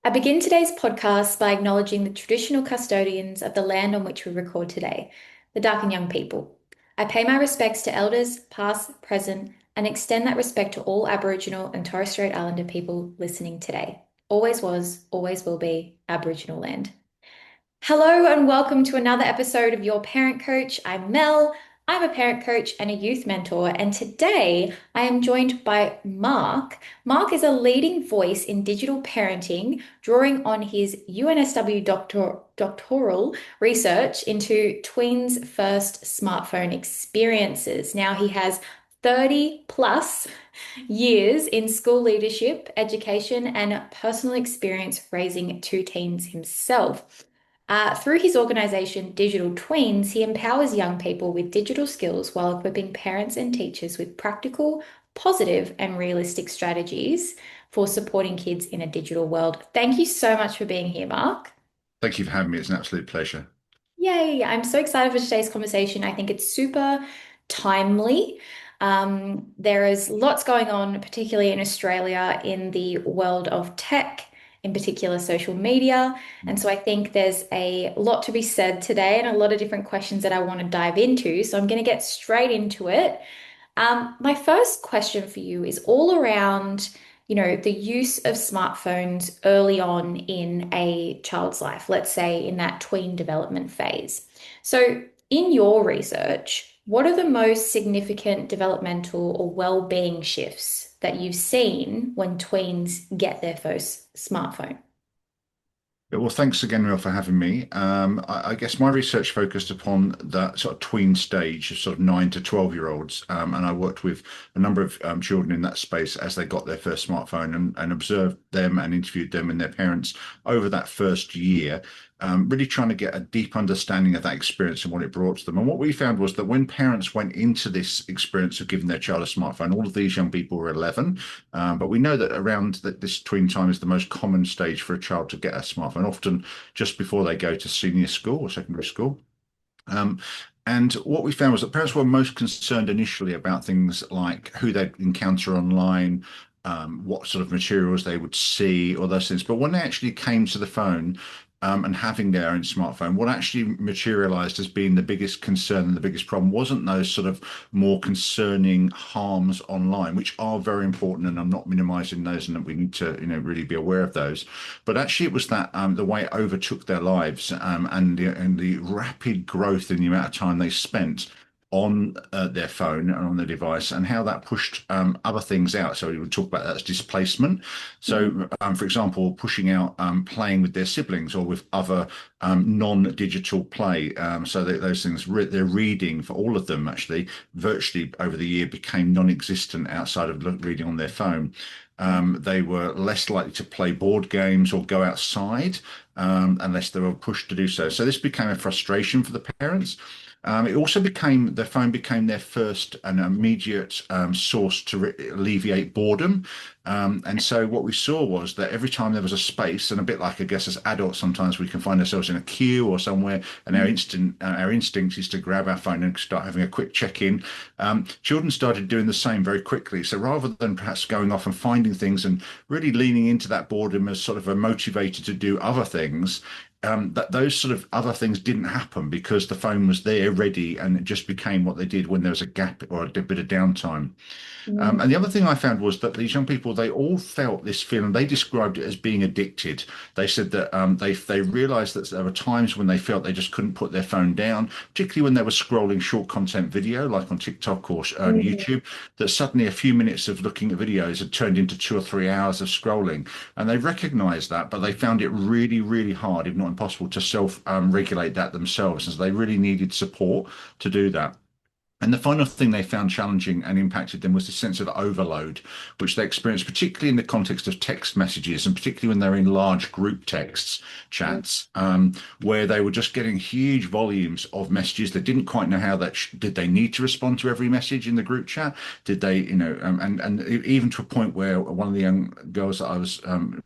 I begin today's podcast by acknowledging the traditional custodians of the land on which we record today, the Darkin Young people. I pay my respects to elders, past, present, and extend that respect to all Aboriginal and Torres Strait Islander people listening today. Always was, always will be Aboriginal land. Hello and welcome to another episode of Your Parent Coach. I'm Mel. I'm a parent coach and a youth mentor, and today I am joined by Mark. Mark is a leading voice in digital parenting, drawing on his UNSW doctoral research into tweens' first smartphone experiences. Now he has 30 plus years in school leadership, education, and personal experience raising two teens himself. Through his organization, Digital Tweens, he empowers young people with digital skills while equipping parents and teachers with practical, positive, and realistic strategies for supporting kids in a digital world. Thank you so much for being here, Mark. Thank you for having me. It's an absolute pleasure. Yay! I'm so excited for today's conversation. I think it's super timely. There is lots going on, particularly in Australia, in the world of tech, in particular social media. And so I think there's a lot to be said today and a lot of different questions that I want to dive into. So I'm going to get straight into it. My first question for you is all around, the use of smartphones early on in a child's life, let's say in that tween development phase. So, in your research, what are the most significant developmental or well-being shifts that you've seen when tweens get their first smartphone? Yeah, well, thanks again, Neil, for having me. I guess my research focused upon that sort of tween stage of sort of 9 to 12-year-olds, and I worked with a number of children in that space as they got their first smartphone and observed them and interviewed them and their parents over that first year. Really trying to get a deep understanding of that experience and what it brought to them. And what we found was that when parents went into this experience of giving their child a smartphone, all of these young people were 11, but we know that around this tween time is the most common stage for a child to get a smartphone, often just before they go to senior school or secondary school. Um, and what we found was that parents were most concerned initially about things like who they'd encounter online, what sort of materials they would see, or those things. But when they actually came to the phone, and having their own smartphone, what actually materialized as being the biggest concern and the biggest problem wasn't those sort of more concerning harms online, which are very important, and I'm not minimizing those, and that we need to, really be aware of those. But actually, it was that the way it overtook their lives, and the rapid growth in the amount of time they spent on their phone and on their device, and how that pushed other things out. So we would talk about that as displacement. So, for example, pushing out playing with their siblings or with other non-digital play. So that those things, their reading for all of them actually virtually over the year became non-existent outside of reading on their phone. They were less likely to play board games or go outside unless they were pushed to do so. So this became a frustration for the parents. It also became their phone became their first and immediate source to alleviate boredom. And so what we saw was that every time there was a space, and a bit like I guess as adults, sometimes we can find ourselves in a queue or somewhere, and our instinct is to grab our phone and start having a quick check-in. Children started doing the same very quickly. So rather than perhaps going off and finding things and really leaning into that boredom as sort of a motivator to do other things, that those sort of other things didn't happen because the phone was there ready, and it just became what they did when there was a gap or a bit of downtime. Mm. And the other thing I found was that these young people, they all felt this feeling. They described it as being addicted. They said that they realized that there were times when they felt they just couldn't put their phone down, particularly when they were scrolling short content video, like on TikTok or Mm. YouTube, that suddenly a few minutes of looking at videos had turned into 2 or 3 hours of scrolling. And they recognized that, but they found it really, really hard, if not impossible, to self regulate that themselves. And so they really needed support to do that. And the final thing they found challenging and impacted them was the sense of overload, which they experienced, particularly in the context of text messages, and particularly when they're in large group texts, chats, where they were just getting huge volumes of messages. They didn't quite know how that did they need to respond to every message in the group chat? Did they, and even to a point where one of the young girls that I was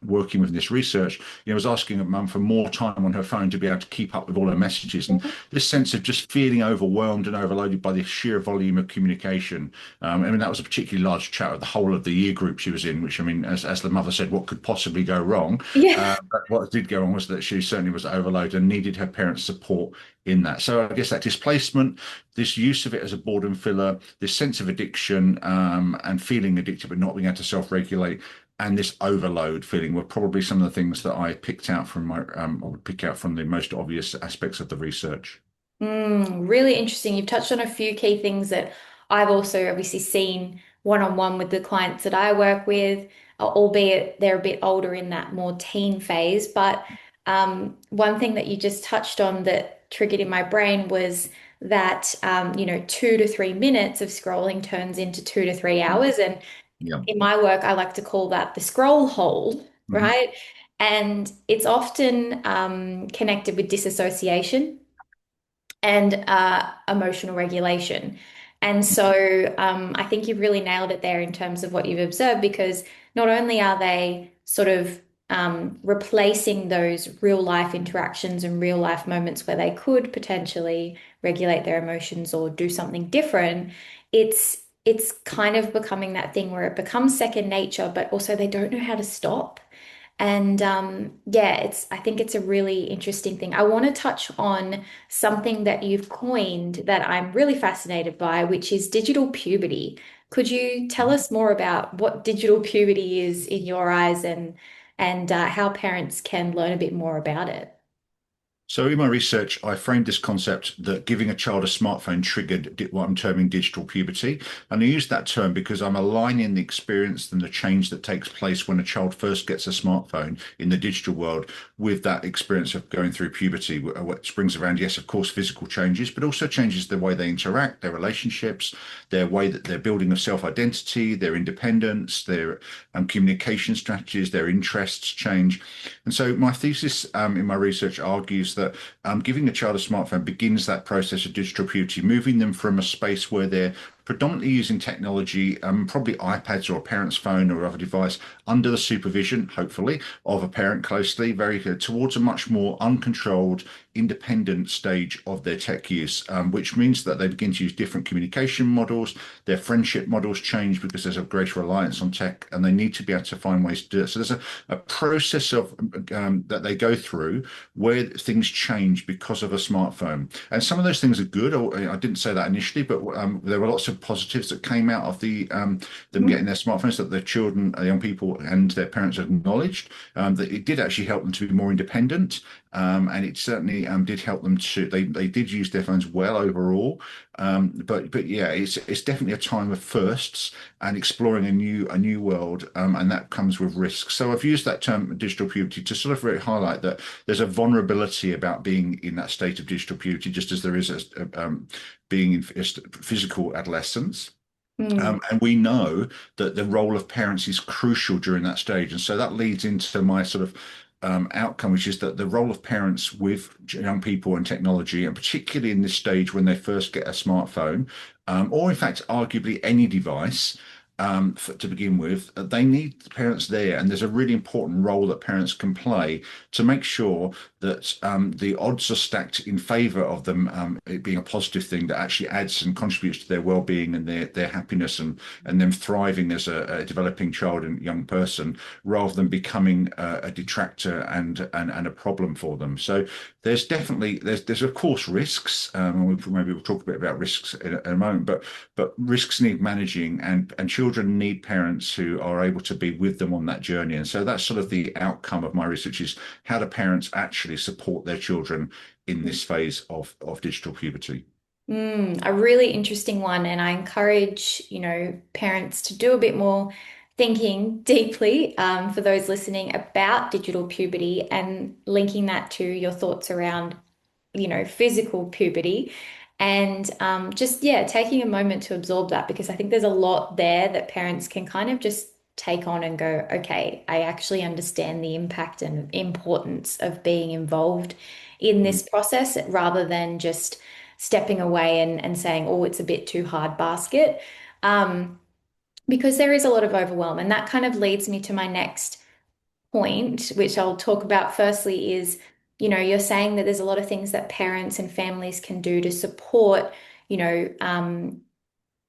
working with in this research, was asking her mum for more time on her phone to be able to keep up with all her messages, and this sense of just feeling overwhelmed and overloaded by the sheer volume of communication. I mean, that was a particularly large chat of the whole of the year group she was in, which I mean, as the mother said, what could possibly go wrong? Yeah. But what did go wrong was that she certainly was overloaded and needed her parents' support in that. So I guess that displacement, this use of it as a boredom filler, this sense of addiction and feeling addicted but not being able to self-regulate, and this overload feeling were probably some of the things that I picked out from my, I would pick out from the most obvious aspects of the research. Really interesting. You've touched on a few key things that I've also obviously seen one-on-one with the clients that I work with, albeit they're a bit older in that more teen phase. But one thing that you just touched on that triggered in my brain was that 2 to 3 minutes of scrolling turns into 2 to 3 hours. And Yeah. in my work, I like to call that the scroll hole, Mhm. right? And it's often connected with disassociation and emotional regulation. And so I think you've really nailed it there in terms of what you've observed, because not only are they sort of replacing those real life interactions and real life moments where they could potentially regulate their emotions or do something different, it's kind of becoming that thing where it becomes second nature, but also they don't know how to stop. And yeah, I think it's a really interesting thing. I want to touch on something that you've coined that I'm really fascinated by, which is digital puberty. Could you tell us more about what digital puberty is in your eyes and how parents can learn a bit more about it? So in my research, I framed this concept that giving a child a smartphone triggered what I'm terming digital puberty. And I use that term because I'm aligning the experience and the change that takes place when a child first gets a smartphone in the digital world with that experience of going through puberty, what brings around, yes, of course, physical changes, but also changes the way they interact, their relationships, their way that they're building of self-identity, their independence, their communication strategies, their interests change. And so my thesis in my research argues that giving a child a smartphone begins that process of digital puberty, moving them from a space where they're predominantly using technology, probably iPads or a parent's phone or other device, under the supervision, hopefully, of a parent closely, very good, towards a much more uncontrolled, independent stage of their tech use, which means that they begin to use different communication models. Their friendship models change because there's a greater reliance on tech, and they need to be able to find ways to do it. So there's a process of that they go through where things change because of a smartphone. And some of those things are good. I didn't say that initially, but there were lots of positives that came out of them Mhm. getting their smartphones that the children, young people, and their parents acknowledged. That it did actually help them to be more independent, and it certainly did help them to. They did use their phones well overall, but yeah, it's definitely a time of firsts and exploring a new world, and that comes with risks. So I've used that term digital puberty to sort of really highlight that there's a vulnerability about being in that state of digital puberty, just as there is being in physical adolescence. Mm. And we know that the role of parents is crucial during that stage. And so that leads into my sort of outcome, which is that the role of parents with young people and technology, and particularly in this stage when they first get a smartphone, or in fact, arguably any device. To begin with, they need the parents there, and there's a really important role that parents can play to make sure that the odds are stacked in favor of them it being a positive thing that actually adds and contributes to their well-being and their happiness and them thriving as a developing child and young person, rather than becoming a detractor and a problem for them. So there's definitely there's of course risks, and maybe we'll talk a bit about risks in a moment, but risks need managing, and children need parents who are able to be with them on that journey. And so that's sort of the outcome of my research, is how do parents actually support their children in this phase of digital puberty. A really interesting one, and I encourage, parents to do a bit more thinking deeply, for those listening about digital puberty and linking that to your thoughts around, physical puberty. And just, yeah, taking a moment to absorb that, because I think there's a lot there that parents can kind of just take on and go, okay, I actually understand the impact and importance of being involved in Mm. this process rather than just stepping away and saying, oh, it's a bit too hard basket. Um, because there is a lot of overwhelm. And that kind of leads me to my next point, which I'll talk about firstly, is, you're saying that there's a lot of things that parents and families can do to support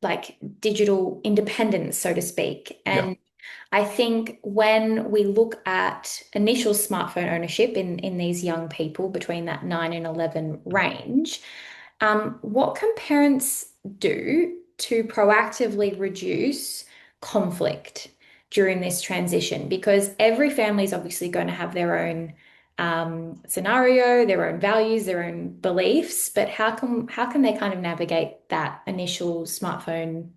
like digital independence, so to speak. Yeah. And I think when we look at initial smartphone ownership in these young people between that 9 and 11 range, what can parents do to proactively reduce conflict during this transition? Because every family is obviously going to have their own scenario, their own values, their own beliefs, but how can they kind of navigate that initial smartphone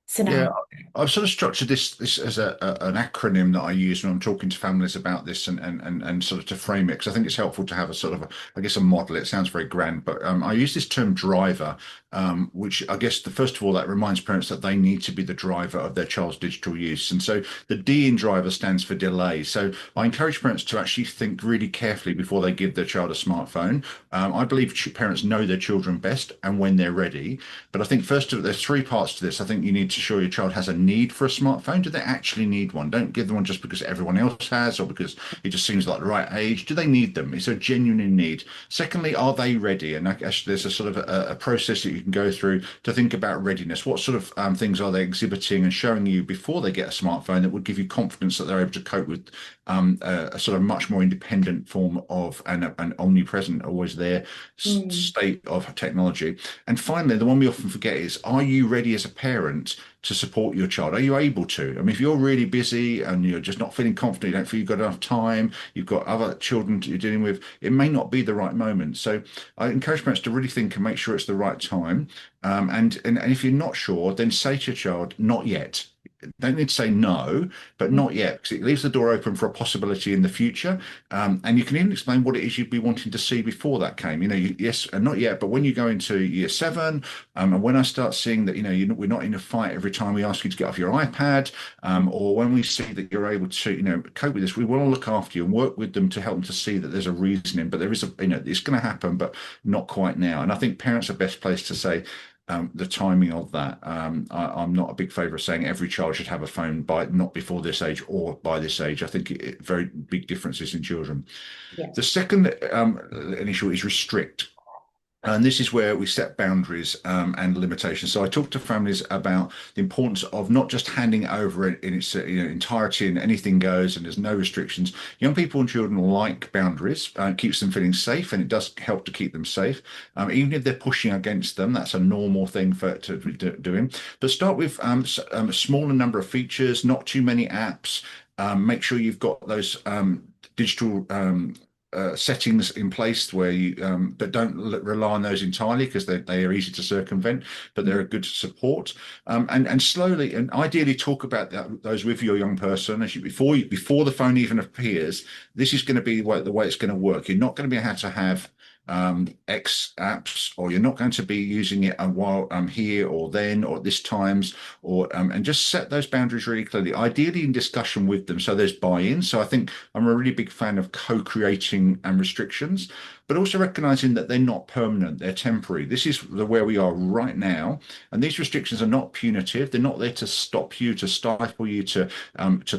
Yeah, scenario? I've sort of structured this as an acronym that I use when I'm talking to families about this and sort of to frame it because I think it's helpful to have a sort of I guess a model. It sounds very grand, but I use this term driver, which I guess first of all that reminds parents that they need to be the driver of their child's digital use. And so the D in driver stands for delay. So I encourage parents to actually think really carefully before they give their child a smartphone. I believe parents know their children best and when they're ready. But I think first of all, there's three parts to this. I think you need to show your child has a need for a smartphone. Do they actually need one? Don't give them one just because everyone else has or because it just seems like the right age. Do they need them? Is there a genuine need? Secondly, are they ready? And I guess there's a sort of a process that you can go through to think about readiness. What sort of things are they exhibiting and showing you before they get a smartphone that would give you confidence that they're able to cope with a sort of much more independent form of an omnipresent, always there Mm, state of technology? And finally, the one we often forget is, are you ready as a parent to support your child? Are you able to? I mean, if you're really busy and you're just not feeling confident, you don't feel you've got enough time, you've got other children you're dealing with, it may not be the right moment. So I encourage parents to really think and make sure it's the right time. And if you're not sure, then say to your child, not yet. Don't need to say no, but mm, not yet, because it leaves the door open for a possibility in the future. And you can even explain what it is you'd be wanting to see before that came. Yes, and not yet, but when you go into year seven, and when I start seeing that, we're not in a fight every time we ask you to get off your iPad, or when we see that you're able to, cope with this, we want to look after you and work with them to help them to see that there's a reasoning, but there is it's going to happen, but not quite now. And I think parents are best placed to say, the timing of that. I'm not a big favour of saying every child should have a phone by not before this age or by this age. I think very big differences in children. yeah. The second initial is restrict. And this is where we set boundaries and limitations. So I talk to families about the importance of not just handing it over in its entirety and anything goes and there's no restrictions. Young people and children like boundaries. It keeps them feeling safe and it does help to keep them safe. Even if they're pushing against them, that's a normal thing to be doing. But start with a smaller number of features, not too many apps. Make sure you've got those digital settings in place where but don't rely on those entirely because they are easy to circumvent, but they're a good support. And slowly and ideally talk about those with your young person before the phone even appears. This is going to be the way it's going to work. You're not going to be able to have X apps, or you're not going to be using it while I'm here or then or at this times, or and just set those boundaries really clearly, ideally in discussion with them so there's buy-in. So I think I'm a really big fan of co-creating and restrictions, but also recognizing that they're not permanent, they're temporary. This is where we are right now, and these restrictions are not punitive. They're not there to stop you, to stifle you, to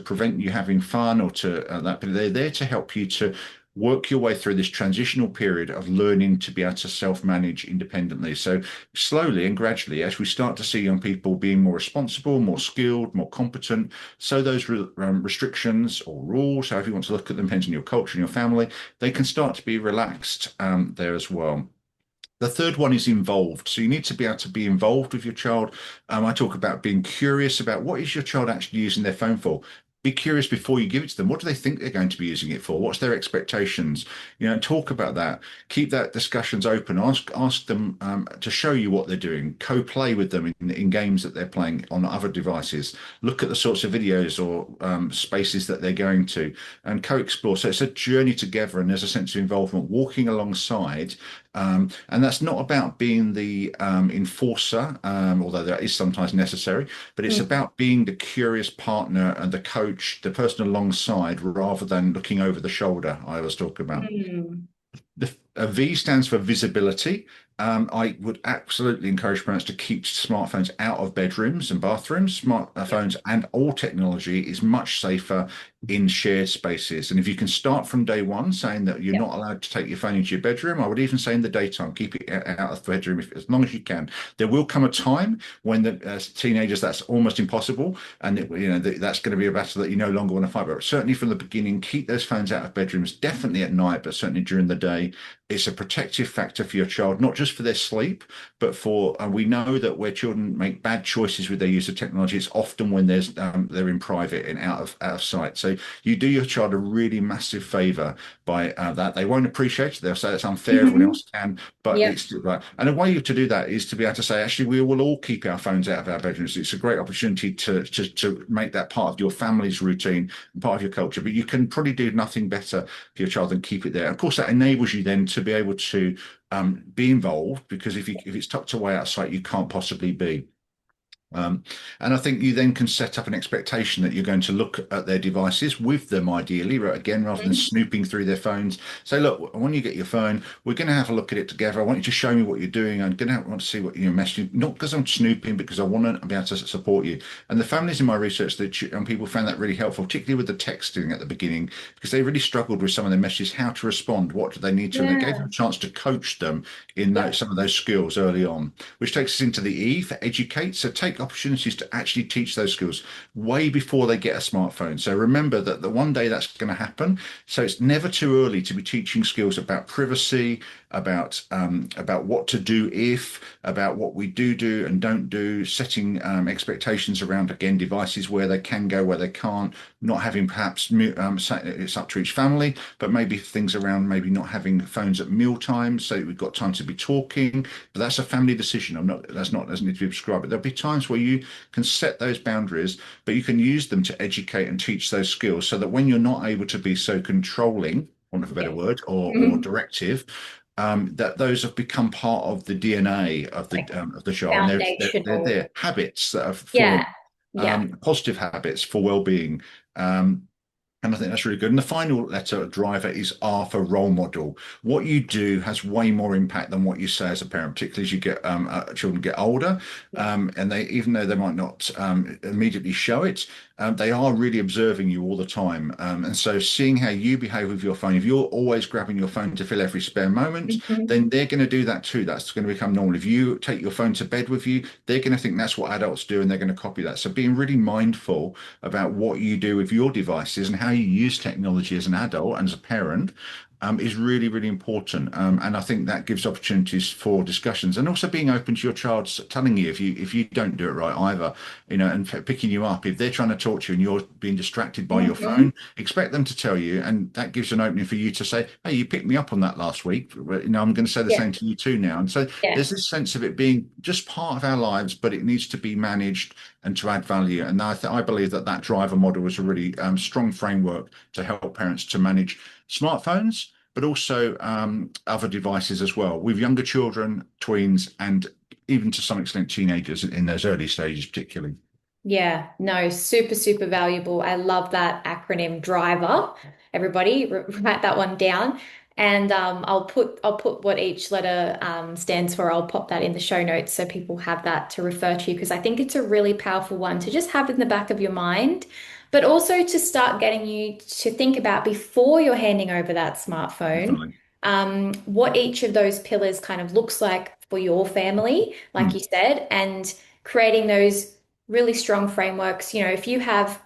prevent you having fun or to that, but they're there to help you to work your way through this transitional period of learning to be able to self-manage independently. So slowly and gradually, as we start to see young people being more responsible, more skilled, more competent, so those restrictions or rules, however you want to look at them, depends on your culture and your family, they can start to be relaxed there as well. The third one is involved. So you need to be able to be involved with your child. I talk about being curious about what is your child actually using their phone for. Be curious before you give it to them. What do they think they're going to be using it for? What's their expectations? Talk about that. Keep that discussions open. Ask them to show you what they're doing. Co-play with them in games that they're playing on other devices. Look at the sorts of videos or spaces that they're going to, and co-explore. So it's a journey together, and there's a sense of involvement, walking alongside. And that's not about being the enforcer, although that is sometimes necessary, but it's Mm, about being the curious partner and the coach, the person alongside, rather than looking over the shoulder I was talking about. mm, The V stands for visibility. I would absolutely encourage parents to keep smartphones out of bedrooms and bathrooms. Yeah. Smartphones and all technology is much safer in shared spaces. And if you can start from day one saying that you're Yeah. not allowed to take your phone into your bedroom, I would even say in the daytime, keep it out of the bedroom as long as you can. There will come a time when the as teenagers that's almost impossible, and that's going to be a battle that you no longer want to fight. But certainly from the beginning, keep those phones out of bedrooms, definitely at night, but certainly during the day. It's a protective factor for your child, not just for their sleep, but for we know that where children make bad choices with their use of technology, it's often when they're in private and out of sight. So you do your child a really massive favor by that. They won't appreciate it. They'll say it's unfair. Everyone Hmm. else can, but Yep. it's still right. And a way to do that is to be able to say, actually, we will all keep our phones out of our bedrooms. It's a great opportunity to make that part of your family's routine and part of your culture. But you can probably do nothing better for your child than keep it there. Of course, that enables you then to be able to be involved because if it's tucked away out of sight, you can't possibly be. Um, and I think you then can set up an expectation that you're going to look at their devices with them, ideally, right, again, rather than Mhm. snooping through their phones. Say, look, when you get your phone, we're going to have a look at it together. I want you to show me what you're doing. I'm going to want to see what you're messaging, not because I'm snooping, because I want to be able to support you. And the families in my research, and people found that really helpful, particularly with the texting at the beginning, because they really struggled with some of their messages, how to respond, what do they need to, and they gave them Yeah. a chance to coach them in Yep. some of those skills early on, which takes us into the E for educate. So take opportunities to actually teach those skills way before they get a smartphone. So remember that the one day that's going to happen. So it's never too early to be teaching skills about privacy, about what to do if, about what we do and don't do, setting expectations around again devices where they can go, where they can't, not having perhaps it's up to each family, but maybe things around maybe not having phones at meal times, so we've got time to be talking. But that's a family decision. I'm not that's not doesn't need to be prescribed. But there'll be times where you can set those boundaries, but you can use them to educate and teach those skills so that when you're not able to be so controlling, want of a better Yeah. word, or Mhm. directive, that those have become part of the DNA Like of the child, and foundational. they're habits that have Yeah. formed, Yeah. positive habits for well-being. Um, and I think that's really good. And the final letter driver is R for role model. What you do has way more impact than what you say as a parent, particularly as you get children get older. Yeah. And they, even though they might not immediately show it, they are really observing you all the time. And so seeing how you behave with your phone, if you're always grabbing your phone to fill every spare moment, Mhm. then they're going to do that too. That's going to become normal. If you take your phone to bed with you, they're going to think that's what adults do and they're going to copy that. So being really mindful about what you do with your devices and how you use technology as an adult and as a parent is really, really important. And I think that gives opportunities for discussions and also being open to your child telling you if you don't do it right either, and picking you up. If they're trying to talk to you and you're being distracted by your Mhm. phone, expect them to tell you, and that gives an opening for you to say, "Hey, you picked me up on that last week. Well, I'm going to say the Yeah. same to you too now." And so Yeah. there's this sense of it being just part of our lives, but it needs to be managed and to add value. And I believe that driver model is a really strong framework to help parents to manage smartphones, but also other devices as well with younger children, tweens, and even to some extent teenagers in those early stages, particularly. Yeah, no, super, super valuable. I love that acronym driver. Everybody, write that one down. And I'll put what each letter stands for. I'll pop that in the show notes so people have that to refer to because I think it's a really powerful one to just have in the back of your mind, but also to start getting you to think about before you're handing over that smartphone, Definitely. what each of those pillars kind of looks like for your family, like Mm, you said, and creating those really strong frameworks. If you have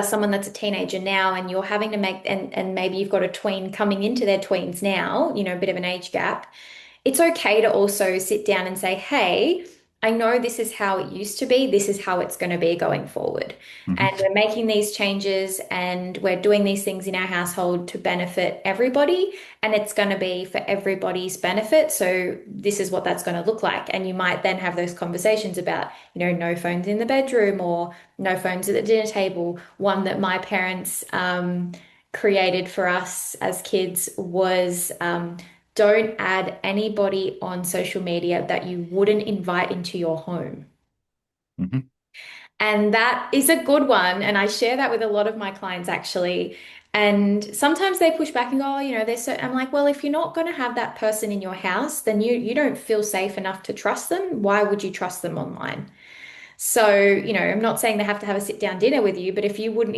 someone that's a teenager now and you're having to make, and maybe you've got a tween coming into their tweens now, a bit of an age gap, it's okay to also sit down and say, hey, I know this is how it used to be. This is how it's going to be going forward. And mhm, we're making these changes and we're doing these things in our household to benefit everybody. And it's going to be for everybody's benefit. So this is what that's going to look like. And you might then have those conversations about, no phones in the bedroom or no phones at the dinner table. One that my parents created for us as kids was don't add anybody on social media that you wouldn't invite into your home. mhm. And that is a good one. And I share that with a lot of my clients actually. And sometimes they push back and go, oh, they're so, I'm like, well, if you're not going to have that person in your house, then you don't feel safe enough to trust them. Why would you trust them online? So, I'm not saying they have to have a sit down dinner with you, but if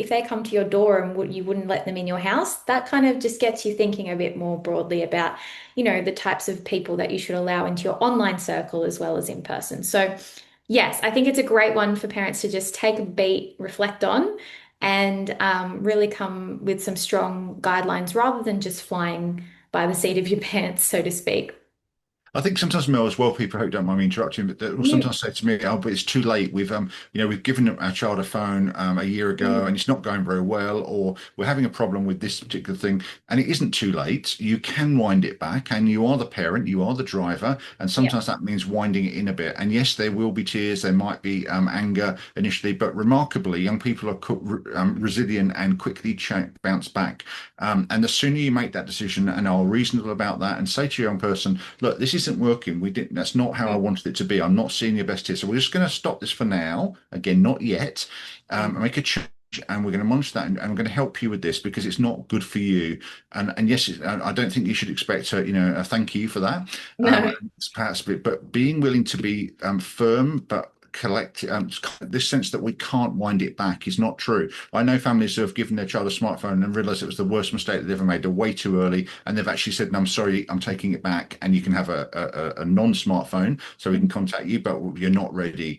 they come to your door and you wouldn't let them in your house, that kind of just gets you thinking a bit more broadly about, the types of people that you should allow into your online circle as well as in person. So, yes, I think it's a great one for parents to just take a beat, reflect on, and really come with some strong guidelines rather than just flying by the seat of your pants, so to speak. I think sometimes, Mel, as well, people who don't mind me interrupting, but they will Mm, sometimes say to me, "Oh, but it's too late. We've given our child a phone a year ago, mm, and it's not going very well, or we're having a problem with this particular thing." And it isn't too late. You can wind it back, and you are the parent, you are the driver, and yeah, sometimes that means winding it in a bit. And yes, there will be tears, there might be anger initially, but remarkably, young people are resilient and quickly bounce back. And the sooner you make that decision and are reasonable about that, and say to your young person, "Look, this isn't working. We didn't. That's not how I mm, wanted it to be. I'm not seeing your best here. So we're just going to stop this for now. Again, not yet. yeah. And make a change." And we're going to monitor that, and we're going to help you with this because it's not good for you. And yes, I don't think you should expect a thank you for that. No, It's perhaps a bit, but being willing to be firm, but collect this sense that we can't wind it back is not true. I know families who have given their child a smartphone and realized it was the worst mistake they've ever made. They're way too early, and they've actually said, "No, I'm sorry, I'm taking it back, and you can have a non-smartphone, so we can contact you, but you're not ready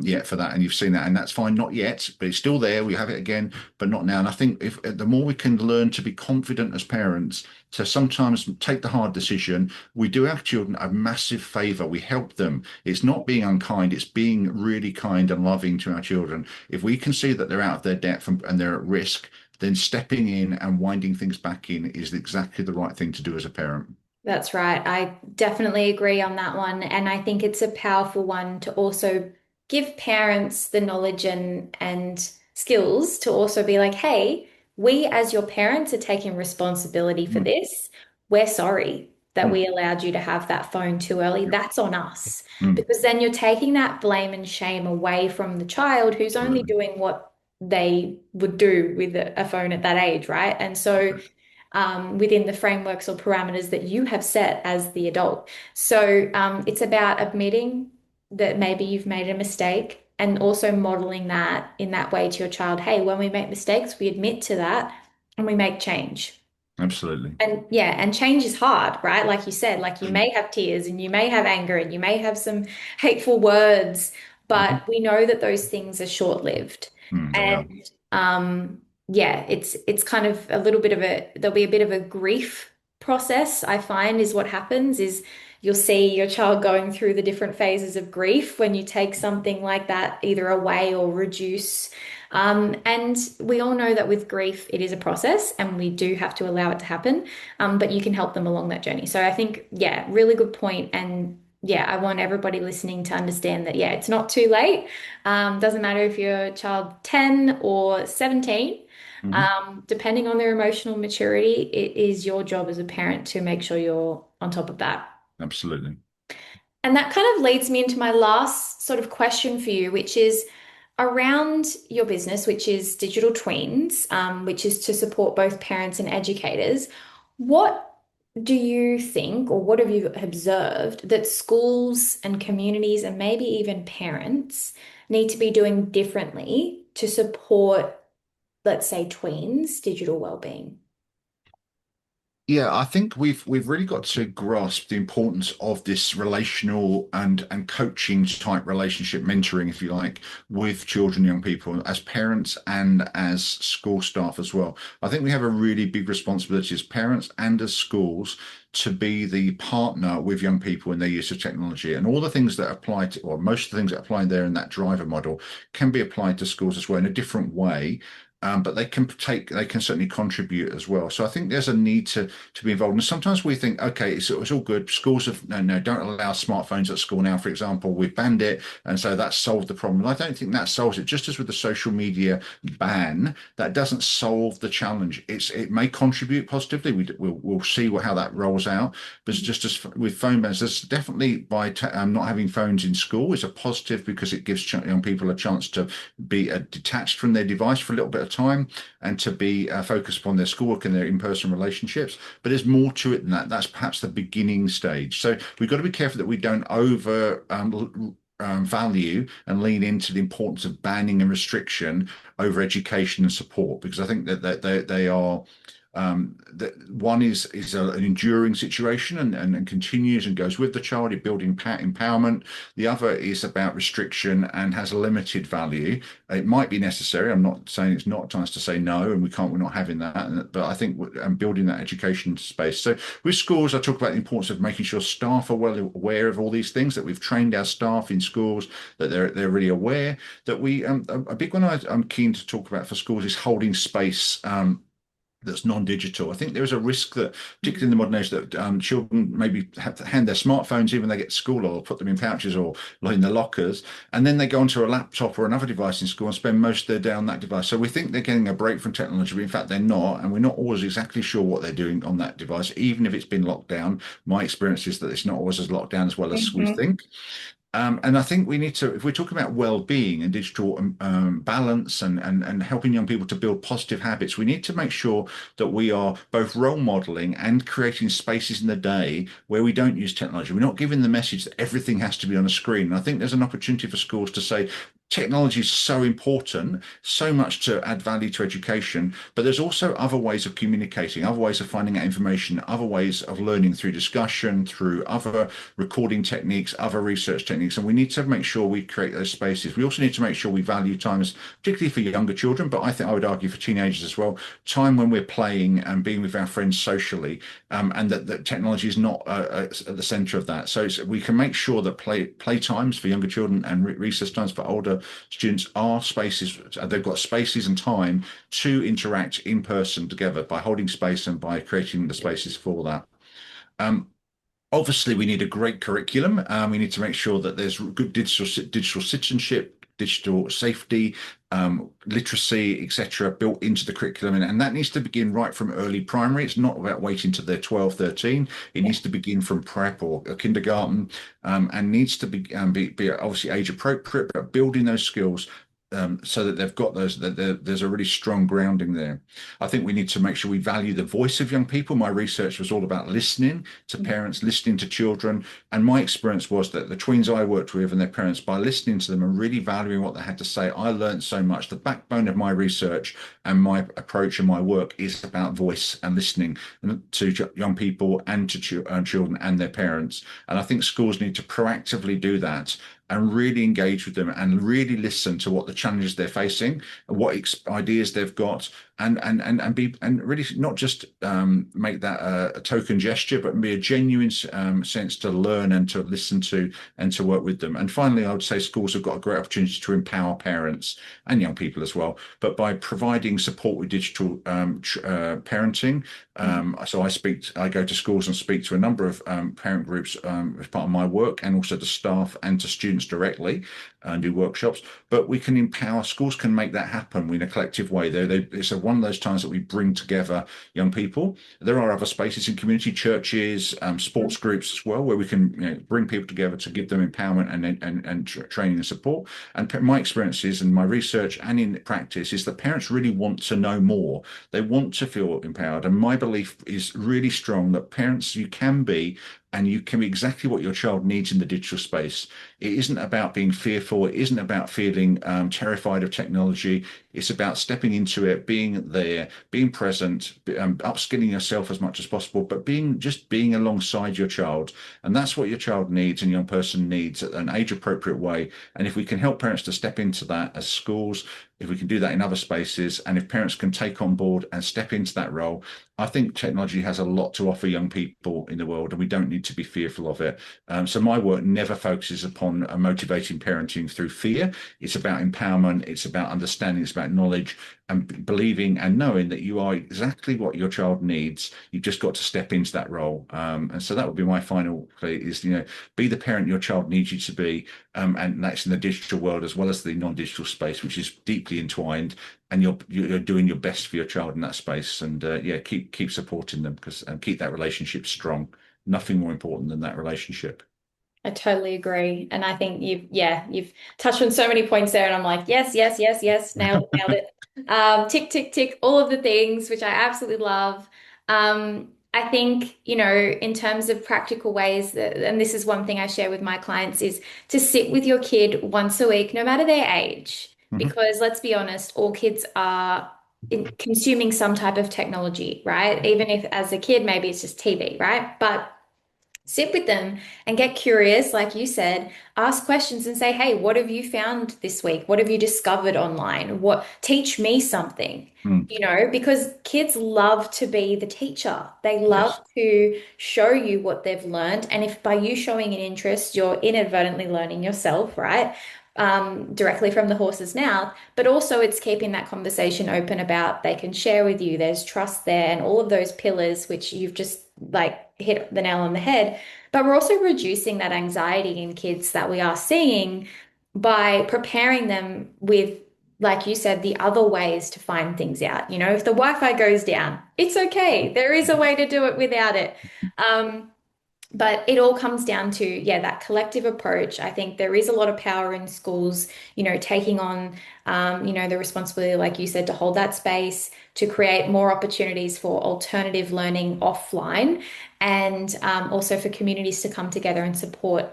yet for that." And you've seen that, and that's fine, not yet, but it's still there. We have it again, but not now. And I think if the more we can learn to be confident as parents, to sometimes take the hard decision, we do our children a massive favor. We help them. It's not being unkind, it's being really kind and loving to our children. If we can see that they're out of their depth and they're at risk, then stepping in and winding things back in is exactly the right thing to do as a parent. that's right. I definitely agree on that one. And I think it's a powerful one to also give parents the knowledge and skills to also be like, hey, we as your parents are taking responsibility for Mm, this. We're sorry that mm, we allowed you to have that phone too early. yeah, That's on us. mm, Because then you're taking that blame and shame away from the child who's only absolutely. doing what they would do with a phone at that age, right? And so within the frameworks or parameters that you have set as the adult. So it's about admitting that maybe you've made a mistake and also modeling that in that way to your child. Hey, when we make mistakes, we admit to that and we make change. Absolutely. And yeah, and change is hard, right? Like you said, like you Mm, may have tears and you may have anger and you may have some hateful words, mhm, but we know that those things are short-lived. they are. And yeah, it's kind of a little bit of there'll be a bit of a grief process, I find, is what happens is you'll see your child going through the different phases of grief when you take something like that either away or reduce. And we all know that with grief, it is a process and we do have to allow it to happen. But you can help them along that journey. So I think, yeah, really good point. And yeah, I want everybody listening to understand that, yeah, it's not too late. Doesn't matter if you're a child 10 or 17. Mhm, Depending on their emotional maturity, it is your job as a parent to make sure you're on top of that. absolutely. And that kind of leads me into my last sort of question for you, which is around your business, which is Digital Tweens, which is to support both parents and educators. What do you think, or what have you observed that schools and communities and maybe even parents need to be doing differently to support, let's say, tweens' digital well-being? Yeah, I think we've really got to grasp the importance of this relational and coaching type relationship, mentoring, if you like, with children, young people, as parents and as school staff as well. I think we have a really big responsibility as parents and as schools to be the partner with young people in their use of technology. And all the things that apply to, or most of the things that apply there in that driver model can be applied to schools as well in a different way. But they can certainly contribute as well. So I think there's a need to be involved. And sometimes we think, okay, it's all good. Schools have no, don't allow smartphones at school now, for example. We've banned it, and so that's solved the problem. And I don't think that solves it. Just as with the social media ban, that doesn't solve the challenge. It may contribute positively. We'll see how that rolls out. But it's just as with phone bans, there's definitely by not having phones in school is a positive because it gives young people a chance to be detached from their device for a little bit of time and to be focused upon their schoolwork and their in-person relationships. But there's more to it than that. That's perhaps the beginning stage. So we've got to be careful that we don't over value and lean into the importance of banning and restriction over education and support, because I think that they are that one is an enduring situation and continues and goes with the child in building empowerment. The other is about restriction and has a limited value. It might be necessary. I'm not saying it's not time to say no, and we're not having that. But I think building that education space. So with schools, I talk about the importance of making sure staff are well aware of all these things, that we've trained our staff in schools, that they're really aware. That we a big one I'm keen to talk about for schools is holding space. That's non-digital. I think there is a risk that, particularly in the modern age, that children maybe have to hand their smartphones even when they get to school, or put them in pouches or in their lockers, and then they go onto a laptop or another device in school and spend most of their day on that device. So we think they're getting a break from technology, but in fact they're not, and we're not always exactly sure what they're doing on that device, even if it's been locked down. My experience is that it's not always as locked down as well as we Mhm. think. And I think we need to, if we're talking about well-being and digital balance and helping young people to build positive habits, we need to make sure that we are both role modeling and creating spaces in the day where we don't use technology. We're not giving the message that everything has to be on a screen. And I think there's an opportunity for schools to say, technology is so important, so much to add value to education, but there's also other ways of communicating, other ways of finding out information, other ways of learning through discussion, through other recording techniques, other research techniques, and we need to make sure we create those spaces. We also need to make sure we value times, particularly for younger children, but I think I would argue for teenagers as well, time when we're playing and being with our friends socially, and that technology is not at the center of that. So we can make sure that play times for younger children and recess times for older students are spaces, they've got spaces and time to interact in person together by holding space and by creating the spaces for that. Um, Obviously, we need a great curriculum. We need to make sure that there's good digital citizenship, digital safety, literacy, etc., built into the curriculum. And that needs to begin right from early primary. It's not about waiting till they're 12, 13. It needs to begin from prep or kindergarten, and needs to be obviously age appropriate, but building those skills so that they've got those, that there's a really strong grounding there. I think we need to make sure we value the voice of young people. My research was all about listening to parents, listening to children. And my experience was that the tweens I worked with and their parents, by listening to them and really valuing what they had to say, I learned so much. The backbone of my research and my approach and my work is about voice and listening to young people and to children and their parents. And I think schools need to proactively do that and really engage with them and really listen to what the challenges they're facing, what ideas they've got, and really not just make that a token gesture, but be a genuine sense to learn and to listen to and to work with them. And finally, I would say schools have got a great opportunity to empower parents and young people as well, but by providing support with digital parenting. So I go to schools and speak to a number of parent groups as part of my work, and also to staff and to students directly, and do workshops. But we can empower, schools can make that happen in a collective way. It's one of those times that we bring together young people. There are other spaces in community, churches, sports groups as well, where we can bring people together to give them empowerment and training and support. And my experiences and my research and in practice is that parents really want to know more. They want to feel empowered. And my belief is really strong that parents, you can be, and you can be exactly what your child needs in the digital space. It isn't about being fearful. It isn't about feeling terrified of technology. It's about stepping into it, being there, being present, upskilling yourself as much as possible, but just being alongside your child. And that's what your child needs and young person needs at an age appropriate way. And if we can help parents to step into that as schools, if we can do that in other spaces, and if parents can take on board and step into that role, I think technology has a lot to offer young people in the world, and we don't need to be fearful of it. So my work never focuses upon motivating parenting through fear. It's about empowerment. It's about understanding. It's about knowledge and believing and knowing that you are exactly what your child needs. You've just got to step into that role. And so that would be my final plea is, be the parent your child needs you to be. And that's in the digital world as well as the non-digital space, which is deeply entwined. And you're doing your best for your child in that space. And keep supporting them and keep that relationship strong. Nothing more important than that relationship. I totally agree. And I think you've touched on so many points there. And I'm like, yes, yes, yes, yes, nailed it, nailed it. Tick, tick, tick, all of the things, which I absolutely love. I think, in terms of practical ways that, and this is one thing I share with my clients, is to sit with your kid once a week, no matter their age. Mhm. Because let's be honest, all kids are consuming some type of technology, right? Even if as a kid, maybe it's just TV, right? But sit with them and get curious, like you said, ask questions and say, hey, what have you found this week? What have you discovered online? What teach me something, Mm. because kids love to be the teacher. They love Yes. to show you what they've learned. And if by you showing an interest, you're inadvertently learning yourself, right? Directly from the horse's mouth, but also it's keeping that conversation open about they can share with you, there's trust there, and all of those pillars, which you've just like hit the nail on the head. But we're also reducing that anxiety in kids that we are seeing by preparing them with, like you said, the other ways to find things out. If the Wi-Fi goes down, it's okay. There is a way to do it without it. Um, but it all comes down to, yeah, that collective approach. I think there is a lot of power in schools, taking on, the responsibility, like you said, to hold that space, to create more opportunities for alternative learning offline, and also for communities to come together and support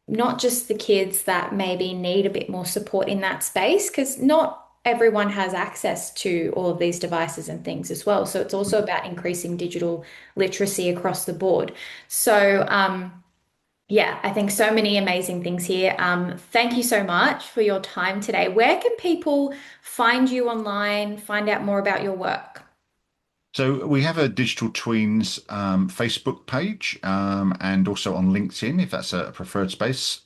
not just the kids that maybe need a bit more support in that space, because not everyone has access to all of these devices and things as well. So it's also about increasing digital literacy across the board. So, yeah, I think so many amazing things here. Thank you so much for your time today. Where can people find you online, find out more about your work? So we have a Digital Tweens Facebook page and also on LinkedIn, if that's a preferred space.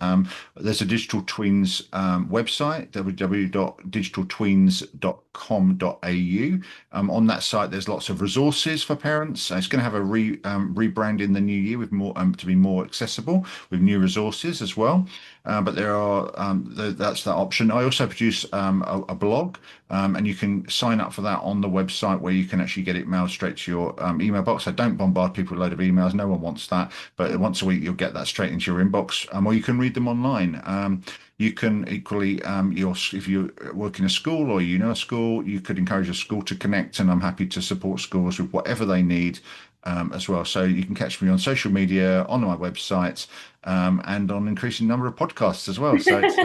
There's a Digital Tweens website, www.digitaltweens.com.au. On that site, there's lots of resources for parents. It's going to have a rebrand in the new year with more to be more accessible with new resources as well. But there are that's that option. I also produce a blog, and you can sign up for that on the website where you can actually get it mailed straight to your email box. I don't bombard people with a load of emails. No one wants that. But once a week, you'll get that straight into your inbox, or you can read them online. You can equally, if you work in a school or a school, you could encourage a school to connect, and I'm happy to support schools with whatever they need as well. So you can catch me on social media, on my website, and on increasing number of podcasts as well. So it's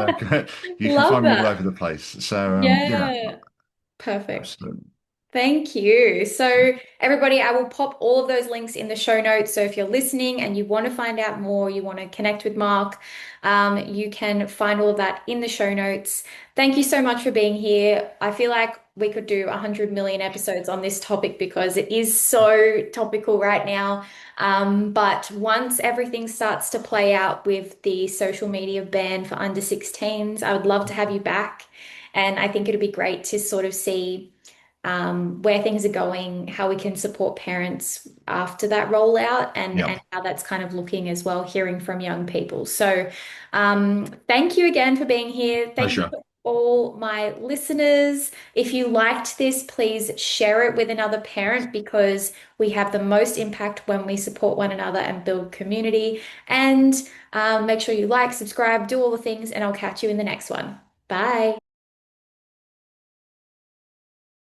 you can Love find me all that. over the place. So yeah, Yeah, perfect. absolutely. Thank you. So, everybody, I will pop all of those links in the show notes. So, if you're listening and you want to find out more, you want to connect with Mark, you can find all of that in the show notes. Thank you so much for being here. I feel like we could do 100 million episodes on this topic because it is so topical right now. But once everything starts to play out with the social media ban for under 16s, I would love to have you back. And I think it'd be great to sort of see where things are going, how we can support parents after that rollout, and Yeah, and how that's kind of looking as well, hearing from young people. So, thank you again for being here. Thank you pleasure. to all my listeners. If you liked this, please share it with another parent because we have the most impact when we support one another and build community. And make sure you like, subscribe, do all the things, and I'll catch you in the next one. Bye.